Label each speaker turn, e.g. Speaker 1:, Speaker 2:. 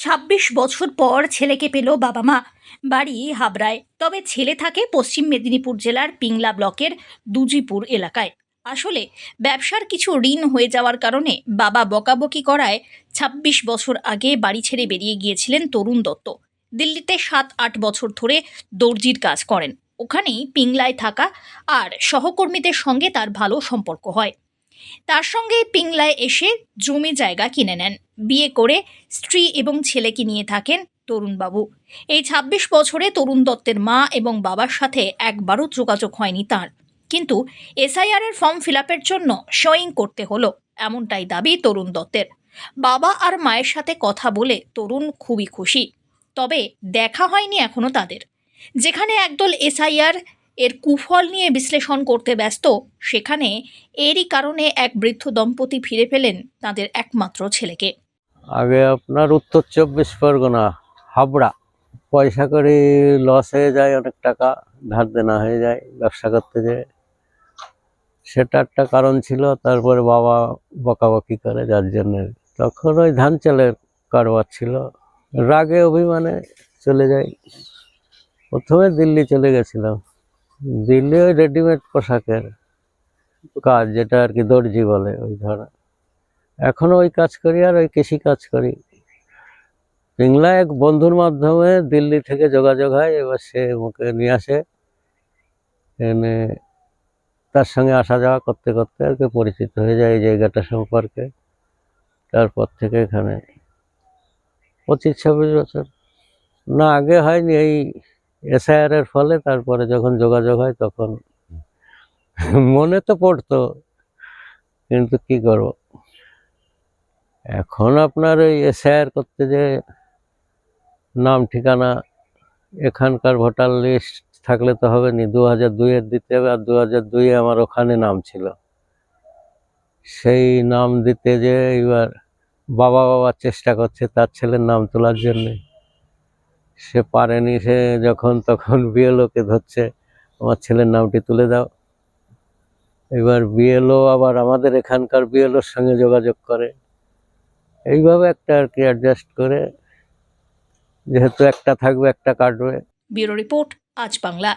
Speaker 1: ২৬ বছর পর ছেলেকে পেল বাবা মা। বাড়ি হাবড়ায়, তবে ছেলে থাকে পশ্চিম মেদিনীপুর জেলার পিংলা ব্লকের দুজিপুর এলাকায়। আসলে ব্যবসার কিছু ঋণ হয়ে যাওয়ার কারণে বাবা বকাবকি করায় ২৬ বছর আগে বাড়ি ছেড়ে বেরিয়ে গিয়েছিলেন তরুণ দত্ত। দিল্লিতে ৭-৮ বছর ধরে দর্জির কাজ করেন। ওখানেই পিংলায় থাকা আর সহকর্মীদের সঙ্গে তার ভালো সম্পর্ক হয়। তার সঙ্গে পিংলায় এসে জমি জায়গা কিনে নেন। বিয়ে করে স্ত্রী এবং ছেলেকে নিয়ে থাকেন তরুণবাবু। এই ২৬ বছরে তরুণ দত্তের মা এবং বাবার সাথে একবারও যোগাযোগ হয়নি তাঁর। কিন্তু এসআইআর এর ফর্ম ফিল আপের জন্য সইং করতে হলো, এমনটাই দাবি তরুণ দত্তের। বাবা আর মায়ের সাথে কথা বলে তরুণ খুবই খুশি, তবে দেখা হয়নি এখনো তাদের। যেখানে একদল এসআইআর এর কুফল নিয়ে বিশ্লেষণ করতে ব্যস্ত, সেখানে এরই কারণে এক বৃদ্ধ দম্পতি ফিরে পেলেন তাদের একমাত্র ছেলেকে।
Speaker 2: আগে আপনার উত্তর ২৪ পরগনা হাবড়া পয়সা করে লস হয়ে যায়, অনেক টাকা ধার দেনা হয়ে যায় ব্যবসা করতে যেয়ে, সেটা একটা কারণ ছিল। তারপরে বাবা বকাবকি করে, যার জন্য তখন ওই ধান চালের কারবার ছিল। রাগে অভিমানে চলে যাই। প্রথমে দিল্লি চলে গেছিলাম। দিল্লি ওই রেডিমেড পোশাকের কাজ, যেটা আর কি দর্জি বলে, ওই ধরনের। এখনো ওই কাজ করি আর ওই কৃষি কাজ করি। পিংলা এক বন্ধুর মাধ্যমে দিল্লি থেকে যোগাযোগ হয়, এবার সে মুখে নিয়ে আসে, এনে তার সঙ্গে আসা যাওয়া করতে করতে আর কি পরিচিত হয়ে যায় এই জায়গাটা সম্পর্কে। তারপর থেকে এখানে 25-26 বছর। না, আগে হয়নি, এই এসআইআর এর ফলে তারপরে যখন যোগাযোগ হয় তখন মনে তো পড়তো, কিন্তু কি করব। এখন আপনার ওই এসআইআর করতে যে নাম ঠিকানা, এখানকার ভোটার লিস্ট থাকলে তো হবে নি, 2002-এর দিতে হবে। আর 2002-এ আমার ওখানে নাম ছিল, সেই নাম দিতে যে এবার বাবা চেষ্টা করছে তার ছেলের নাম তোলার জন্য, সে পারেনি। সে যখন তখন বিএলওকে ধরছে, আমার ছেলের নামটি তুলে দাও। এবার বিএলও আবার আমাদের এখানকার বিএলওর সঙ্গে যোগাযোগ করে, এইভাবে একটা আর কি অ্যাডজাস্ট করে, যেহেতু একটা থাকবে একটা কাটবে।
Speaker 1: ব্যুরো রিপোর্ট, আজ বাংলা।